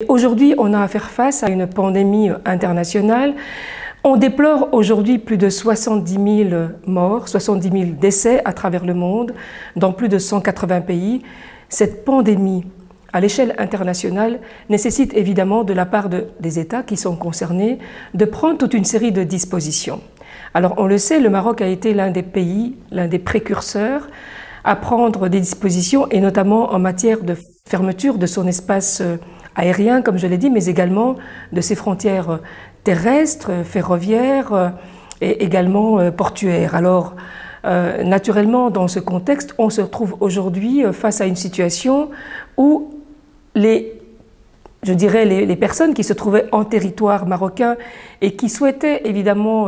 Aujourd'hui, on a à faire face à une pandémie internationale. On déplore aujourd'hui plus de 70 000 morts, 70 000 décès à travers le monde, dans plus de 180 pays. Cette pandémie, à l'échelle internationale, nécessite évidemment de la part des États qui sont concernés de prendre toute une série de dispositions. Alors on le sait, le Maroc a été l'un des pays, l'un des précurseurs à prendre des dispositions, et notamment en matière de fermeture de son espace aérien, comme je l'ai dit, mais également de ses frontières terrestres, ferroviaires et également portuaires. Alors, naturellement, dans ce contexte, on se retrouve aujourd'hui face à une situation où les personnes qui se trouvaient en territoire marocain et qui souhaitaient évidemment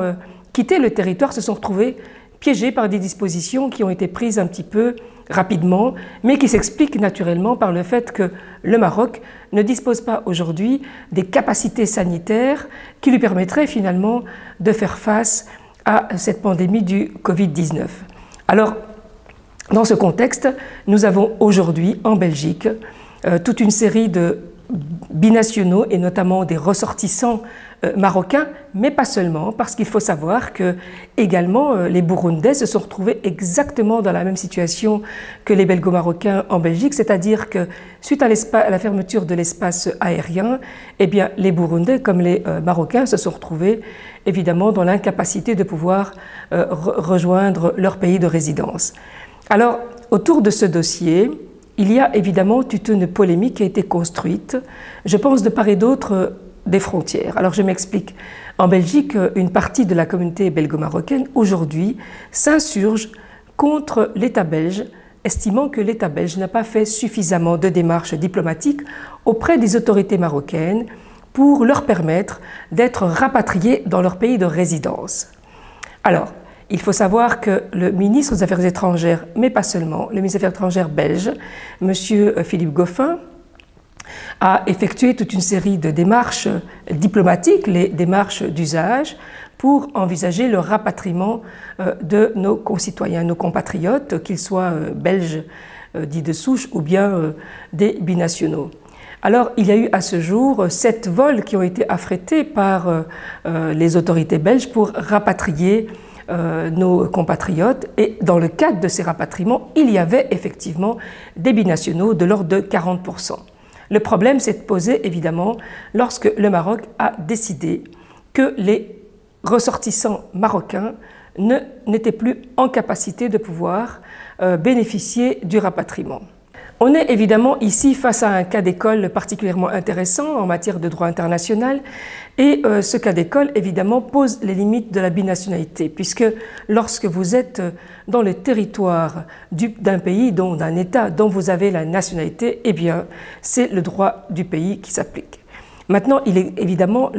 quitter le territoire se sont retrouvées piégées par des dispositions qui ont été prises un petit peu rapidement, mais qui s'expliquent naturellement par le fait que le Maroc ne dispose pas aujourd'hui des capacités sanitaires qui lui permettraient finalement de faire face à cette pandémie du Covid-19. Alors, dans ce contexte, nous avons aujourd'hui en Belgique toute une série de binationaux et notamment des ressortissants marocains, mais pas seulement, parce qu'il faut savoir que également les Burundais se sont retrouvés exactement dans la même situation que les Belgo-Marocains en Belgique, c'est-à-dire que suite à la fermeture de l'espace aérien, eh bien les Burundais comme les Marocains se sont retrouvés évidemment dans l'incapacité de pouvoir rejoindre leur pays de résidence. Alors, autour de ce dossier, il y a évidemment toute une polémique qui a été construite, je pense de part et d'autre des frontières. Alors je m'explique. En Belgique, une partie de la communauté belgo-marocaine aujourd'hui s'insurge contre l'État belge, estimant que l'État belge n'a pas fait suffisamment de démarches diplomatiques auprès des autorités marocaines pour leur permettre d'être rapatriés dans leur pays de résidence. Alors, il faut savoir que le ministre des Affaires étrangères, mais pas seulement, le ministre des Affaires étrangères belge, M. Philippe Goffin, a effectué toute une série de démarches diplomatiques, les démarches d'usage, pour envisager le rapatriement de nos concitoyens, nos compatriotes, qu'ils soient belges dits de souche ou bien des binationaux. Alors, il y a eu à ce jour 7 vols qui ont été affrétés par les autorités belges pour rapatrier nos compatriotes, et dans le cadre de ces rapatriements, il y avait effectivement des binationaux de l'ordre de 40%. Le problème s'est posé évidemment lorsque le Maroc a décidé que les ressortissants marocains n'étaient plus en capacité de pouvoir bénéficier du rapatriement. On est évidemment ici face à un cas d'école particulièrement intéressant en matière de droit international, et ce cas d'école évidemment pose les limites de la binationalité, puisque lorsque vous êtes dans le territoire d'un pays, d'un État dont vous avez la nationalité, eh bien c'est le droit du pays qui s'applique. Maintenant,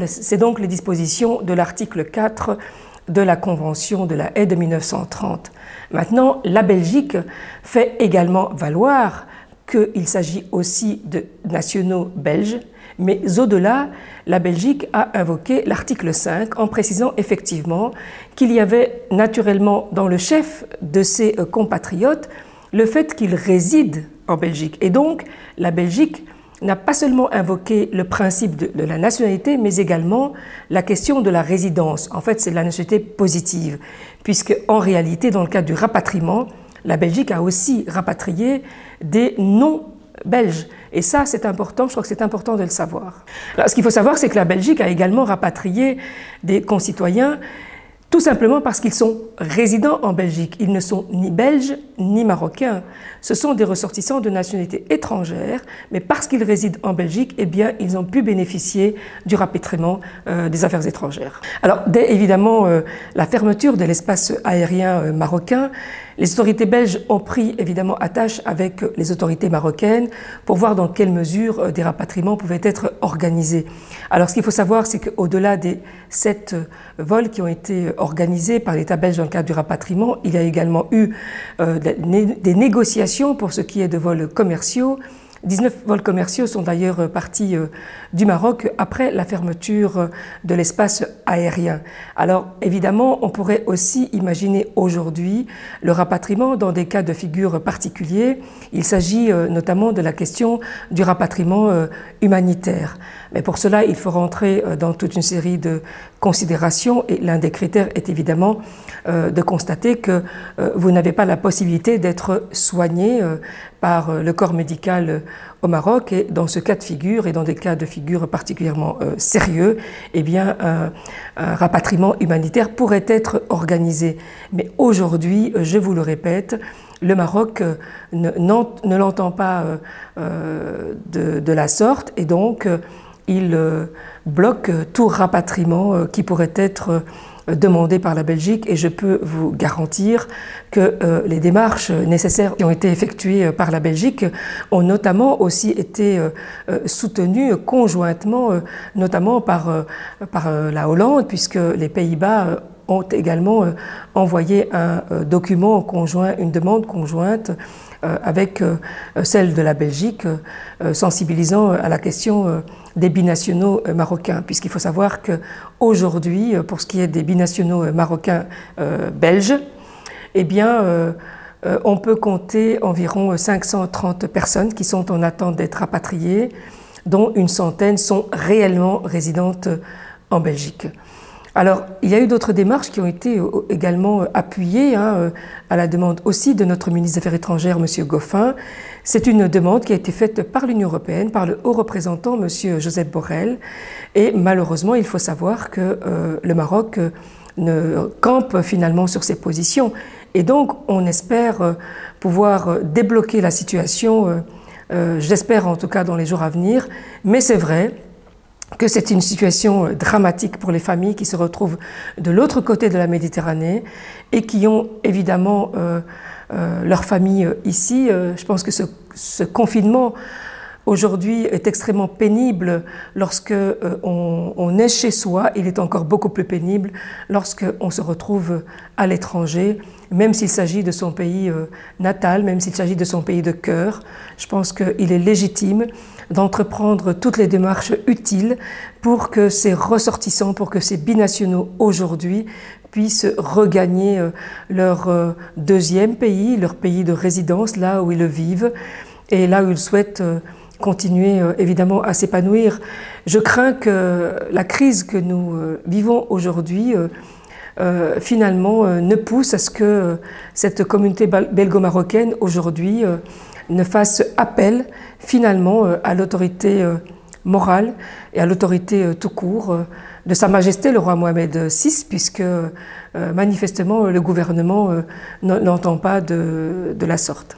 c'est donc les dispositions de l'article 4 de la Convention de la Haye de 1930. Maintenant, la Belgique fait également valoir qu'il s'agit aussi de nationaux belges, mais au-delà, la Belgique a invoqué l'article 5 en précisant effectivement qu'il y avait naturellement dans le chef de ses compatriotes le fait qu'il réside en Belgique. Et donc, la Belgique n'a pas seulement invoqué le principe de la nationalité, mais également la question de la résidence. En fait, c'est la nationalité positive, puisque en réalité, dans le cadre du rapatriement, la Belgique a aussi rapatrié des non-belges. Et ça, c'est important, je crois que c'est important de le savoir. Alors, ce qu'il faut savoir, c'est que la Belgique a également rapatrié des concitoyens tout simplement parce qu'ils sont résidents en Belgique. Ils ne sont ni belges ni marocains. Ce sont des ressortissants de nationalité étrangère, mais parce qu'ils résident en Belgique, eh bien, ils ont pu bénéficier du rapatriement des affaires étrangères. Alors, dès évidemment la fermeture de l'espace aérien marocain, les autorités belges ont pris évidemment attache avec les autorités marocaines pour voir dans quelle mesure des rapatriements pouvaient être organisés. Alors, ce qu'il faut savoir, c'est qu'au-delà des 7 vols qui ont été organisés par l'État belge dans le cadre du rapatriement, il y a également eu des négociations pour ce qui est de vols commerciaux, 19 vols commerciaux sont d'ailleurs partis du Maroc après la fermeture de l'espace aérien. Alors évidemment, on pourrait aussi imaginer aujourd'hui le rapatriement dans des cas de figure particuliers. Il s'agit notamment de la question du rapatriement humanitaire. Mais pour cela, il faut rentrer dans toute une série de considérations et l'un des critères est évidemment de constater que vous n'avez pas la possibilité d'être soigné par le corps médical au Maroc et dans ce cas de figure et dans des cas de figure particulièrement sérieux, eh bien un rapatriement humanitaire pourrait être organisé. Mais aujourd'hui, je vous le répète, le Maroc ne l'entend pas de la sorte et donc il bloque tout rapatriement qui pourrait être demandé par la Belgique et je peux vous garantir que les démarches nécessaires qui ont été effectuées par la Belgique ont notamment aussi été soutenues conjointement, notamment par la Hollande, puisque les Pays-Bas ont également envoyé un document conjoint, une demande conjointe avec celle de la Belgique, sensibilisant à la question des binationaux marocains, puisqu'il faut savoir qu'aujourd'hui, pour ce qui est des binationaux marocains belges, eh bien, on peut compter environ 530 personnes qui sont en attente d'être rapatriées, dont une centaine sont réellement résidentes en Belgique. Alors, il y a eu d'autres démarches qui ont été également appuyées à la demande aussi de notre ministre des Affaires étrangères, M. Goffin. C'est une demande qui a été faite par l'Union européenne, par le haut représentant, M. Josep Borrell. Et malheureusement, il faut savoir que le Maroc ne campe finalement sur ses positions. Et donc, on espère pouvoir débloquer la situation, j'espère en tout cas dans les jours à venir. Mais c'est vrai que c'est une situation dramatique pour les familles qui se retrouvent de l'autre côté de la Méditerranée et qui ont évidemment leur famille ici. Je pense que ce confinement aujourd'hui est extrêmement pénible lorsque on est chez soi. Il est encore beaucoup plus pénible lorsque on se retrouve à l'étranger, même s'il s'agit de son pays natal, même s'il s'agit de son pays de cœur. Je pense qu'il est légitime d'entreprendre toutes les démarches utiles pour que ces ressortissants, pour que ces binationaux aujourd'hui puissent regagner leur deuxième pays, leur pays de résidence, là où ils vivent et là où ils souhaitent continuer évidemment à s'épanouir. Je crains que la crise que nous vivons aujourd'hui finalement ne pousse à ce que cette communauté belgo-marocaine aujourd'hui ne fasse appel finalement à l'autorité morale et à l'autorité tout court de Sa Majesté le roi Mohamed VI, puisque manifestement le gouvernement n'entend pas de la sorte.